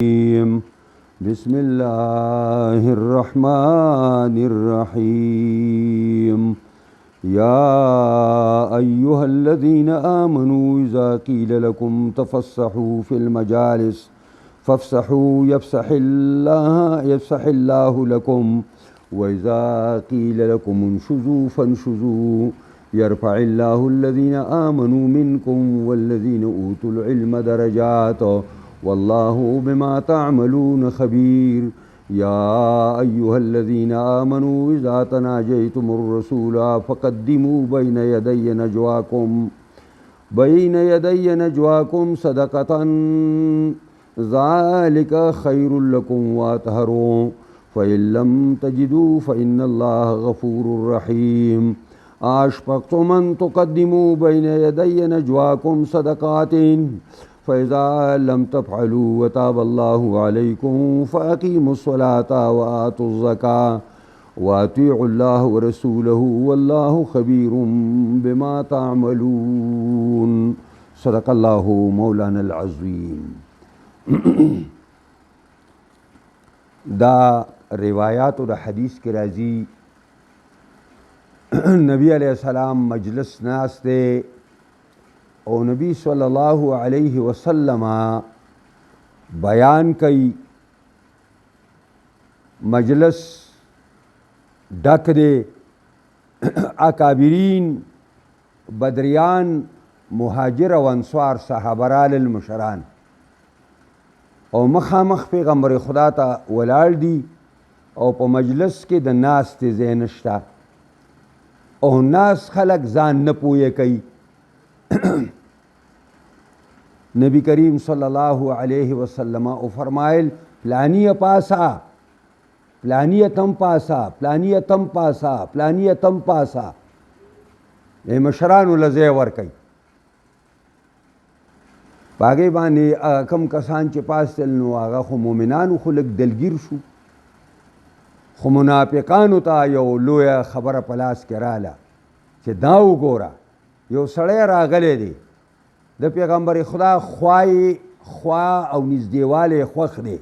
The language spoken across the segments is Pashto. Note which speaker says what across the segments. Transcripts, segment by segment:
Speaker 1: بسم الله الرحمن الرحيم يا أيها الذين آمنوا إذا قيل لكم تفسحوا في المجالس فافسحوا يفسح الله لكم وإذا قيل لكم انشزوا فانشزوا يرفع الله الذين آمنوا منكم والذين أوتوا العلم درجات والله بما تعملون خبير يا أيها الذين آمنوا إذا تناجيتم الرسول فقدموا بين يدي نجواكم صدقة ذلك خير لكم وأطهر فإن لم تجدوا فإن الله غفور رحيم أشفقتم أن تقدموا بين يدي نجواكم صدقات فإذا لم تفعلوا وتاب الله عليكم فأقيموا الصلاة وآتوا الزكاة وأطيعوا الله ورسوله والله خبير بما تعملون صدق الله مولانا العظيم. دا روایات و دا حدیث کی راضی نبی علیہ السلام مجلس ناستے او نبی صلی اللہ علیہ وسلم بیان کئی مجلس ڈک دے اکابرین بدریان مہاجر و انصار صحابرال المشران او مخامخ پیغمبر خدا تا ولاړ دی او په مجلس کې د ناس ته ځای نشته او ناس خلق ځان نه پوهه کوي. نبی کریم صلی اللہ علیہ وسلم او فرمائل پلانی پاسا پلانی تم پاسا پلانی تم پاسا پلانی تم پاسا اے مشرانو لزے ورکی باگے باندې کم کسان چې پاس تل نو هغه خو مومنانو خو لږ دلګیر شو خو منافقانو ته یو لویه خبره په لاس کې راله چې دا وګوره یو سړی راغلی دی د پیغمبر خدا خوا او نږدېوالی خوښ دی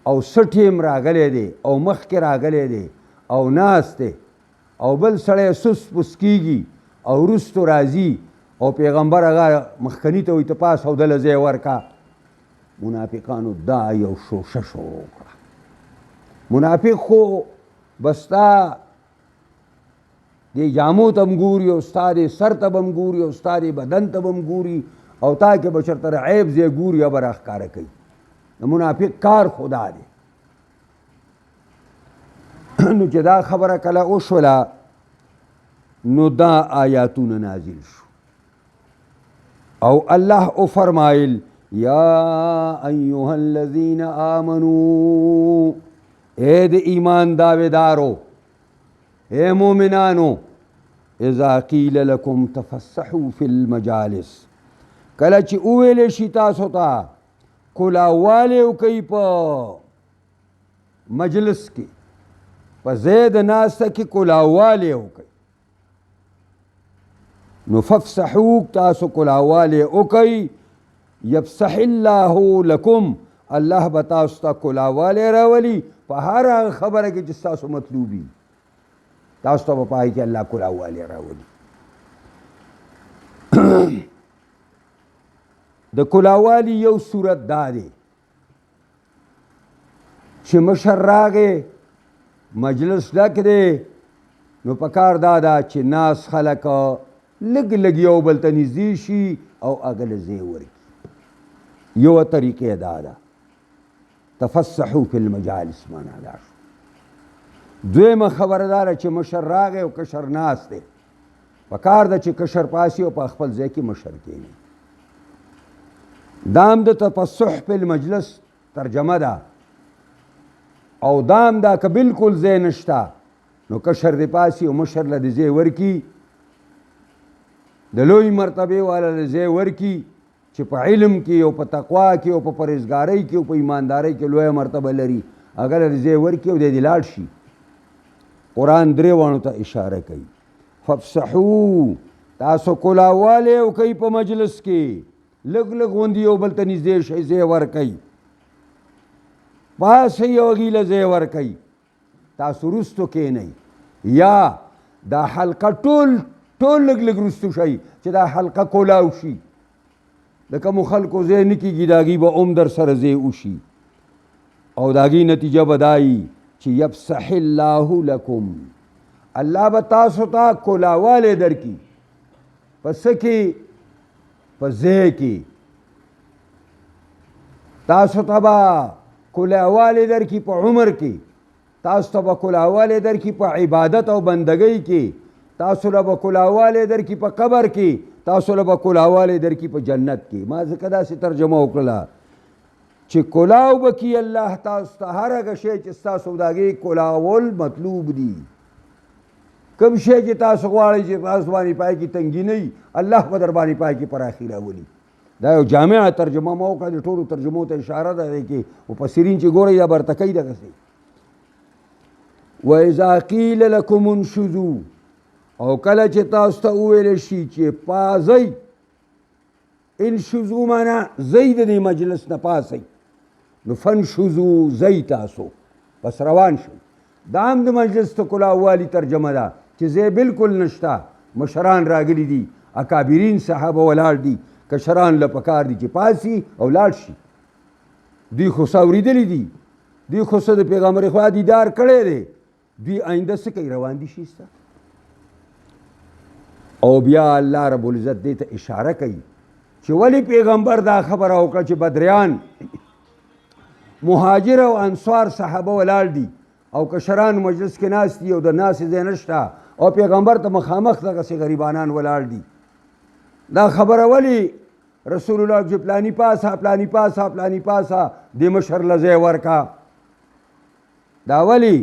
Speaker 1: او څه ټیم راغلی دی او مخکې راغلی دی او ناست دی او بل سړی سس پس کېږي او وروستو راځي او پیغمبر هغه مخکني ته وایي ته پاس او دله ځای ورکه. منافقانو دا یو شوشه شروع کړه. منافق خو بستا دی جامو تم ګوري او ستا دی سر ته به م ګوري او ستا دی بدن ته به م ګوري او تا کې به چېرته عیب ځای ګوري او به راښکاره کوي. د منافق کار خدا دی. نو چې دا خبره کله وشوله نو دا آیاتونه نازل شو او الله او فرمایل یا ایها الذین آمنو اے د ایمان داویدارو اے مومنانو اذا قیل لکم تفسحوا فی المجالس کله چې وویلې شي تاسو ته کلاوالی وکئ په مجلس کې په ځای د ناسته کې کلاوالی وکئ نو فافسحوا تاسو کلاوالی وکئ یفسح الله لکم الله به تاسو ته کلاوالی راولي په هر هغه خبره کې چې ستاسو مطلوبي تاسو ته به په هغې کې الله کلاوالی راولي. د کلاوالی یو صورت دا دی چې مشر راغی مجلس ډک دی نو پکار دا ده چې ناس خلک لږ لږ یو بل ته نږدې شي او هغه له ځای ورکړي. یوه طریقې دا ده تفسحوا فی المجالس معنا دا شو. دویمه خبره دا ده چې مشر راغی او کشر ناست دی پکار ده چې کشر پاسي او په خپل ځای کې مشر کښېني. دام د تفسح فی المجلس ترجمه ده او دام دا که بالکل ځای نشته نو کشر دی پاسي او مشر له د ځای ورکي د لوی مرتبې والا له ځای ورکي چې په علم کې او په تقوا کې او په پرهیزګارۍ کې او په ایماندارۍ کې لویه مرتبه لري هغه له ځای ورکي او دی لاړ شي. قرآن درې واڼو ته اشاره کوي فافسحوا تاسو کلاوالی وکئ په مجلس کې لږ لږ غوندې یو بل ته نږدې شئ ځای ورکئ پاسئ او هغې له ځای ورکئ، تاسو وروستو کښېنئ، یا دا حلقه ټول لږ لږ وروستو شئ چې دا حلقه کولاو شي. د کومو خلکو ځای نه کېږي د هغې به هم در سره ځای وشي، او د هغې نتیجه به دا وي چې یفسح الله لکم، الله به تاسو ته کولاوالی درکړي په څه کې؟ په ځای کې. تاسو ته به کولاوالی درکړي په عمر کې، تاسو ته به کولاوالی درکړي په عبادت او بندګۍ کې، تاسو له به کولاوالی درکړي په قبر کې، تاسو له به کولاوالی درکړي په جنت کې. ما ځکه داسې ترجمه وکړله چې کولاو به کي الله تاسو ته هر هغه شی چې ستاسو د هغې کولاول مطلوب دي. کوم شی چې تاسو غواړئ چې تاسو باندې پای کې تنګي نه وي، الله به در باندې پای کې پراخي راولي. دا یو جامعه ترجمه ما وکړه، د ټولو ترجمو ته اشاره ده دی کې مفسرین چې ګورئ دا برته کوي دغسې. وإذا قیل لکم انشزوا، او کله چې تاسو ته وویلی شي چې پازئ، انشزوا معنا ځئ د دې مجلس نه پاسئ، نو فانشزوا ځئ تاسو بس روان شئ. دا هم د مجلس ته کلاوالي ترجمه ده چې ځای بلکل نشته، مشران راغلي دي، اکابرین صحابه ولاړ دي، کشران له پکار دي چې پاسي او لاړ شي. دوی خو څه اورېدلي دي، دوی خو څه د پیغمبر خدا دیدار کړی دی، دوی آینده څه کوي؟ روان دي شي. او بیا الله رب العزت دې ته اشاره کوي چې ولې پیغمبر دا خبره وکړه چې بدریان مهاجر او انصار صحابه ولاړ دي او کشران مجلس کې ناست دي او د ناستې ځای نشته، او پیغمبر ته مخامخ دغسې غریبانان ولاړ دي. دا خبره ولې رسول الله چې پلانی پاسه پلانی پاسه پلانی پاسه دې مشر له ځای ورکه؟ دا ولې؟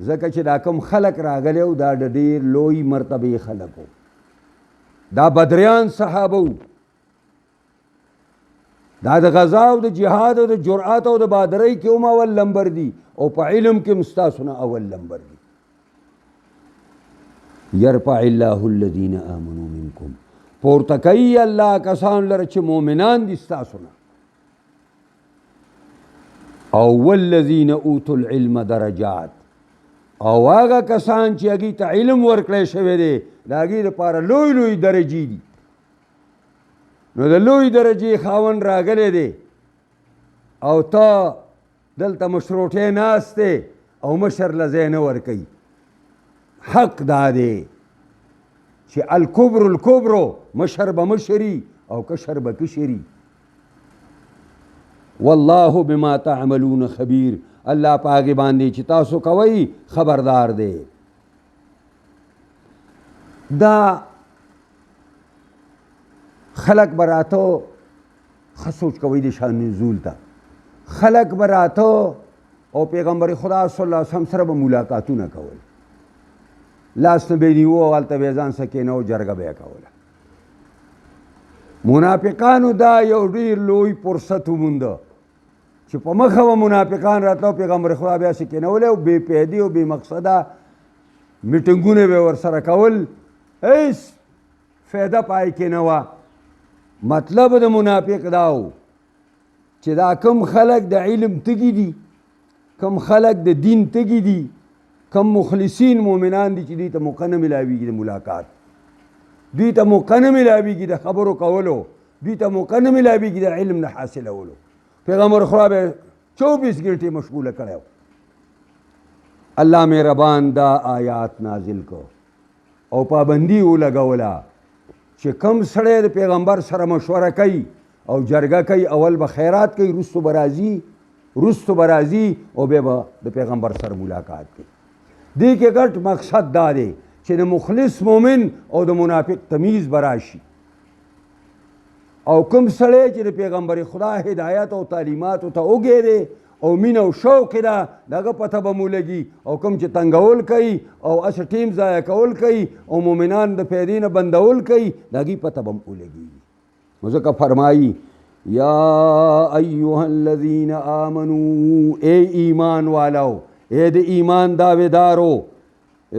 Speaker 1: ځکه چې دا کوم خلک راغلی او دا د ډېر لوی مرتبې خلک وو، دا بدریان صحابه وو، دا د غزا او د جهاد او د جرأت او د بادرۍ کې هم اول لمبر دي، او په علم کې هم ستاسو نه اول لمبر دي. یرفع الله الذین آمنوا منکم، پورته کوي الله کسان لره چې مؤمنان دي ستاسو نه، او والذین اوتوا العلم درجات، او هغه کسان چې هغې ته علم ورکړی شوی دی د هغې دپاره لوی لوی درجې دي. نو د لوی درجې خاوند راغلی دی او ته دلته مشروطې ناست دی او مشر له ځای نه ورکوي. حق دا دی چې الکبر الکبرو، مشر به مشري او کشر به کشري. والله بما تعملون خبیر، الله په هغې باندې چې تاسو کوئ خبردار دی. دا خلق به راته ښه سوچ کوئ د شان نزول ته، خلق به راته او پیغمبر خدا صلی الله علیه وسلم سره به ملاقاتونه کول، لاس نه به یې نیوه او هلته به یې ځان سره کېنه او جرګه به یې کوله. منافقانو دا یو ډېر لوی فرصت ومونده چې په مخه به منافقان راتله او پیغمبر خدا بیا سې کېنولی او بې پیدې او بې مقصده میټنګونه به یې ورسره کول، هېڅ فایده پای کې نه وه. مطلب د منافق دا و چې دا کم خلک د علم تږي دي، کم خلک د دین تږي دي، کم مخلصین مؤمنان دي چې دوی ته موقع نه میلاویږي د ملاقات، دوی ته موقع نه میلاویږي د خبرو کولو، دوی ته موقع نه میلاویږي د علم نه حاصلولو. پیغمبر خدا به 24 ګنټې مشغوله کړی و. الله مهربان دا آیات نازل کو او پابندي ولګوله چې کم سړی د پیغمبر سره مشوره کوي او جرګه کوي، اول به خیرات کوي، رستو به راځي او بیا به د پیغمبر سره ملاقات کوي. دې کې ګټ مقصد دا دی چې د مخلص مؤمن او د منافق تمیز به راشي، او کوم سړی چې د پیغمبر خدا هدایت او تعلیماتو ته وږی دی او مینه او شوق یې ده د هغه پته به مو لګي، او کوم چې تنګول کوي او هسې ټیم ضایع کول کوي او مؤمنان د پیدې نه بندول کوي د هغې پته به م ولګېږي. نو ځکه فرمایي یا ایها الذین آمنو، ای ایمان والو، ای د ایمان دعویدارو،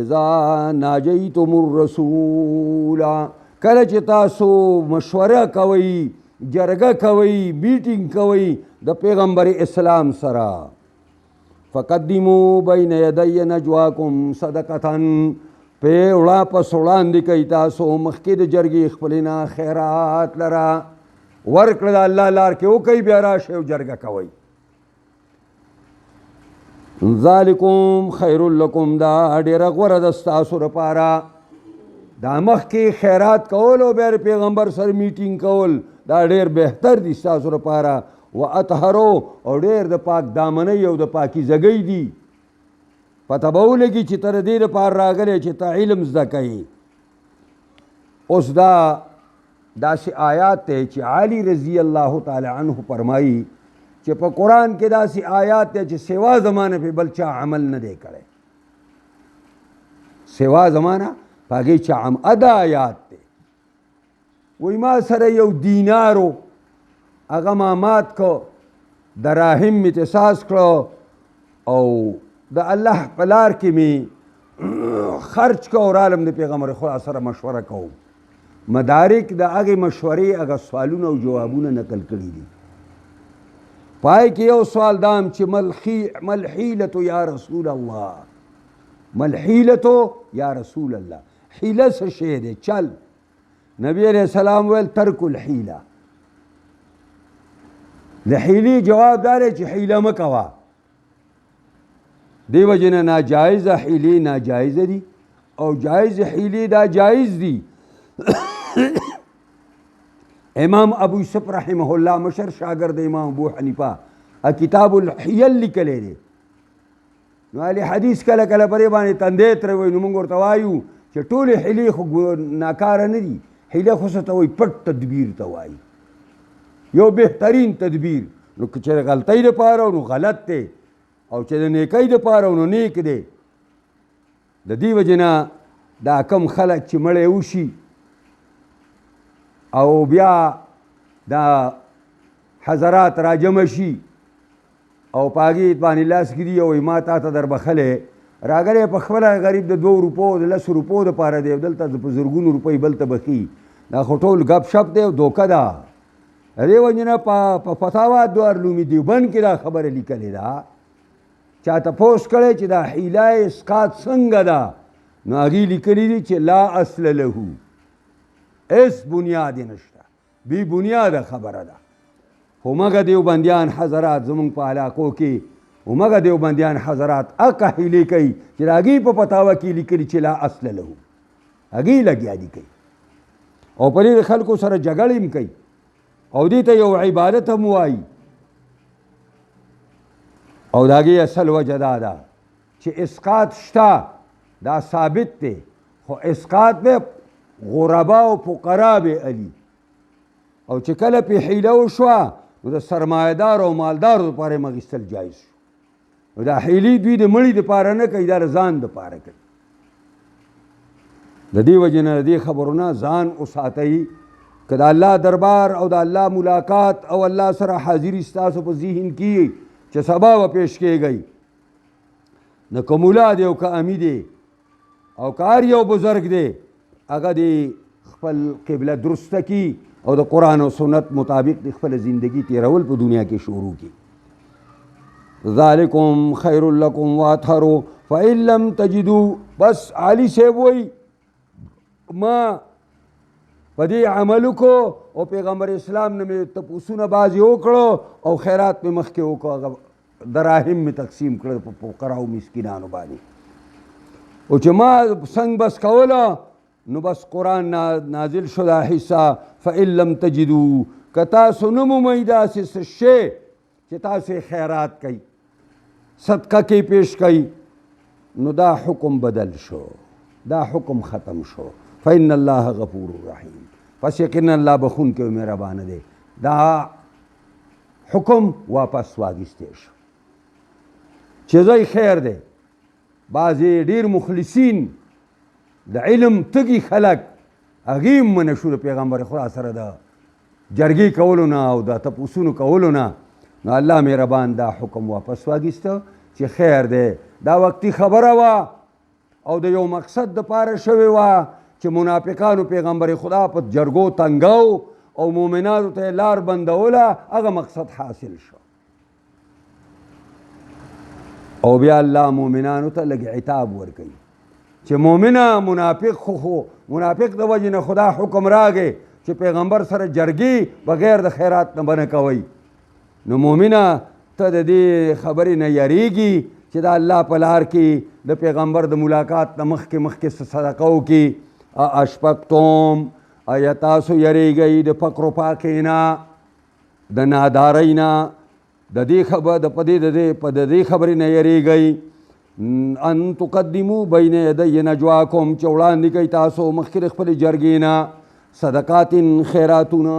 Speaker 1: اذا ناجیتم الرسول، کله چې تاسو مشوره کوئ، جرګه کوئ، میټینګ کوئ د پیغمبر اسلام سره، فقدموا بین یدی نجواکم صدقة په پس وړاندې کوي تاسو مخکې د جرګې خپلې نه خیرات لره ورکړه د الله لار کې وکوئ بیا راشئ او جرګه کوئ. ذالکم خیر لکم دا ډېره غوره ده ستاسو دپاره. دا مخکې خیرات کول او بیا د پیغمبر سره میټینګ کول دا ډېر بهتر دي ستاسو دپاره. و اطهرو او ډېر د پاک دامنۍ او د پاکیزګۍ دي. پته به ولګي چې ته د دې دپاره راغلی چې ته علم زده کوې. اوس دا داسې آیات دی چې علی رضی الله تعالی عنه فرمایي چې په قرآن کې داسې آیات دی چې سوا زمانه پې بل چا عمل نه دی کړی. سوا زمانه په هغې چا ادا آیات دی. وایي ما سره یو دینارو هغه ما مات کو دراهم مې احساس کړو او د الله په لار کې مې خرچ کو او رالم د پیغمبر خدا سره مشوره کوم. مدارک د هغې مشورې هغه سوالونه او جوابونه نقل کړي دي. پای کې یو سوال دام چې ملحیلتو یا رسول الله، ملحیلتو یا رسول الله، حیله څه شی دی؟ چل. نبی علیہ السلام ویل ترک الحیله. د حیلې جواب دا دی چې حیله مه کوه. دې وجې نه ناجایزه حیلې ناجایزه دي او جایز حیلې دا جایز دي. امام ابو یوسف رحمه الله مشر شاگرد امام ابو حنیفه کتاب الحیل لیکلی دی. نو اهل حدیث کله کله پرې باندې تندې ترې وایي. نو موږ ورته وایو چې ټولې حیلې خو ناکاره نه دي. حیله خو څه ته وایي؟ پټ تدبیر ته وایي، یو بهترین تدبیر. نو که چېرې غلطۍ دپاره نو غلط دی او چې د نیکۍ دپاره نو نیک دی. د دې وجې نه دا کم خلک چې مړی وشي او بیا دا حضرات راجمع شي او په هغې باندې لاس ږدي او وایي ما تا ته در بخلی راغلی په خپله غریب د 2 روپو د 10 روپو دپاره دی او دلته په زرګونو روپۍ بل ته بخي. دا خو ټول ګپ شپ دی او دوکه ده. دې وجې نه په فتاوا دارالعلوم دیوبند کې دا خبره لیکلې ده. چا تپوس کړی چې دا حیله اسقاط څنګه ده؟ نو هغې لیکلي دي چې لا اصل له، هېڅ بنیاد یې نشته، بې بنیاده خبره ده. خو مګه دیوبندیان حضرات زمونږ په علاقو کې ومګه دیوبندیان حضرات هغه حیلې کوي چې د هغې په فتاوا کې لیکلي چې لا اصل له، هغې لګیا دي کوي او په دې خلکو سره جګړې هم کوي او دې ته یو عبادت هم وایي. او د هغې اصل وجه دا ده چې اسقاط شته، دا ثابت دی. خو اسقاط به غربا او فقرا به علي او چې کله پې حیله وشوه نو د سرمایهدار او مالدارو دپاره یې اخیستل جایز شو. نو دا حیلې دوی د مړي دپاره نه کوي، دا د ځان دپاره کوي. د دې وجې نه د دې خبرو نه ځان وساتئ. که د الله دربار او د الله ملاقات او الله سره حاضري ستاسو په ذهن کې چې سبا به پیش کېږئ، نه که ملا دی او که امی دی او که هر یو بزرګ دی، هغه د خپل قبله درسته کي او د قرآن او سنت مطابق د خپل زندگی تیرول په دنیا کې شروع کی. ذالکم خیر لکم واطهروا فإن لم تجدوا. بس علی صاحب وایي ما په دې عمل وکړو او پیغمبر اسلام نه مې تپوسونه بعضې وکړو او خیرات مې مخکې وکړو، هغه دراهم مې تقسیم کړل په فقراو مسکینانو باندې. او چې ما څنګ بس کوله نو بس قرآن نازل شو دا حصہ فإن لم تجدوا. که تاسو نه مومئ داسې څه شی چې تاسو خیرات کوئ، صدقه کې پیش کوئ، نو دا حکم بدل شو، دا حکم ختم شو. فإن الله غفور رحیم. پس یقینا الله بخونکی او مهربانه دی. دا حکم واپس واخیستی شو چې ځای خیر دی. بعضې ډېر مخلصین د علم تږي خلک هغې هم منع شو د پیغمبر خدا سره د جرګې کولو نه او د تپوسونو کولو نه. نو الله مهربان دا حکم واپس واخیسته چې خیر دی. دا وقتي خبره وه او د یو مقصد دپاره شوې وه چې منافقانو پیغمبر خدا په جرګو تنګاو او مؤمنانو ته لار بندوله، هغه مقصد حاصل شو. او بیا الله مؤمنانو ته لږ عتاب ورکوي چې مؤمنه منافق د وجې نه خدا حکم راغی چې پیغمبر سره جرګې بغیر د خیرات نه به نه کوئ نو مؤمنه ته د دې خبرې نه یریږي چې د الله په لار کې د پیغمبر د ملاقات نه مخکې صدقه وکړي اشفقتم آیا تاسو یریږئ د فقر و فاقې نه د نادارۍ نه د دې خبرې نه یریږئ ان تقدمو بین یدی نجواکم چې وړاندې کوئ تاسو مخکې د خپلې جرګې نه صدقات خیراتونه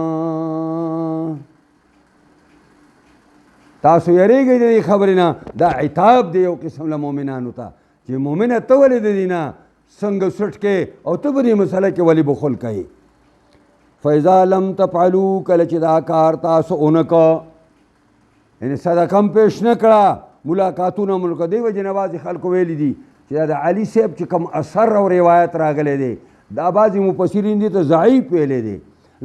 Speaker 1: تاسو یریږئ د دې خبرې نه دا عتاب دی یو قسم له مؤمنانو ته چې مؤمنه ته ولې د دې نه څنګه سټ کې او ته په دې مسله کې ولې بخل کوې فاذا لم تفعلوا کله چې دا کار تاسو ونه که یعنې صدقه هم پیش نه کړه ملاقاتونه ملکه دی وجې نه بعضې خلکو ویلي دي چې دا د علي صاحب چې کوم اثر او روایت راغلی دی دا بعضې مفسرین دي ته ضعیف ویلی دی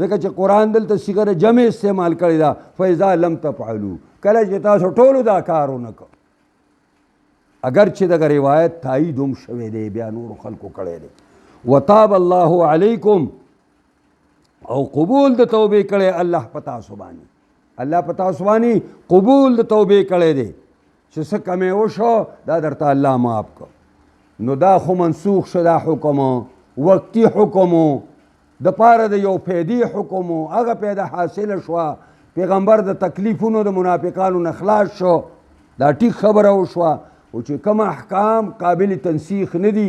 Speaker 1: ځکه چې قرآن دلته صیغه جمع استعمال کړې ده فاذا لم تفعلوا کله چې تاسو ټولو دا کار ونه که اگر چې دغه روایت تایید هم شوی دی بیا نورو خلکو کړی دی وتاب الله علیکم او قبول د توبې کړی الله په تاسو باندې الله په تاسو باندې قبول د توبې کړی دی چې څه کمې وشو دا درته الله معاف کړ نو دا خو منسوخ شو دا حکم وقتي حکم د پاره د یو فیدې حکم هغه پیدا حاصله شوه پیغمبر د تکلیفونو د منافقانو نه خلاص شو دا ټیک خبره وشوه او چې کوم احکام قابل تنسیخ نه دي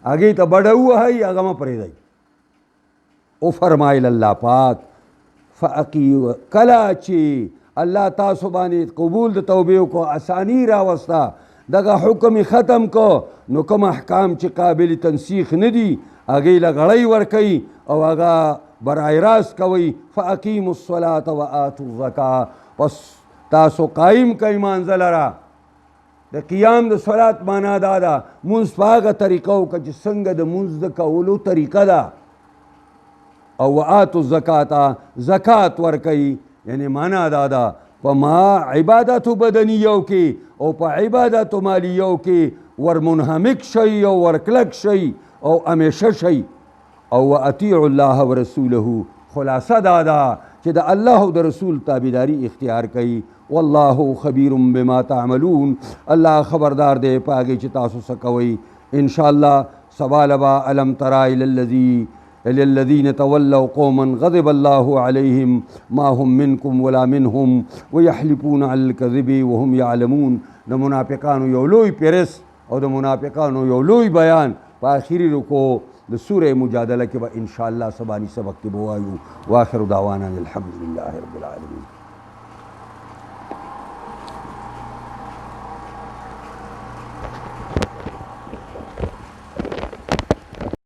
Speaker 1: هغې ته بډه ووهئ هغه مه پرېږدئ او فرمایل الله پاک کله چې الله تاسو باندې قبول د توبې وکړو اساني راوسته دغه حکم ختم کو نو کوم احکام چې قابل تنسیخ نه دي هغې له غړۍ ورکوي او هغه برای راست کوئ فاقیموا الصلاة وآتوا الزکاة پس تاسو قایم کوئ مانځه لره د قیام د صلات معنا دا ده مونځ په هغه طریقه وکړه چې څنګه د مونځ د کولو طریقه ده او وآتوا الزکاة زکات ورکوئ یعنی معنا دا ده په ما عبادتو بدنیو کې او په عبادتو مالیو کې ورمنهمک شئ او ورکلک شئ او همیشه شئ او واطیعوا الله ورسوله خلاصه دا ده چې د الله او د رسول تابعداري اختیار کوي والله خبیر بما تعملون الله خبردار دی په هغې چې تاسو څه کوئ انشاءالله سبا لبا الم ترى الى الذين تولوا قوما غضب الله عليهم ما هم منكم ولا منهم ويحلفون على الكذب وهم يعلمون د منافقانو یو لوی پیرس او د منافقانو یو لوی بیان په آخري رکو د سوره مجادله کې به انشاءالله سبانی سبق کې به وایو واخر دعوانا الحمد لله رب العالمين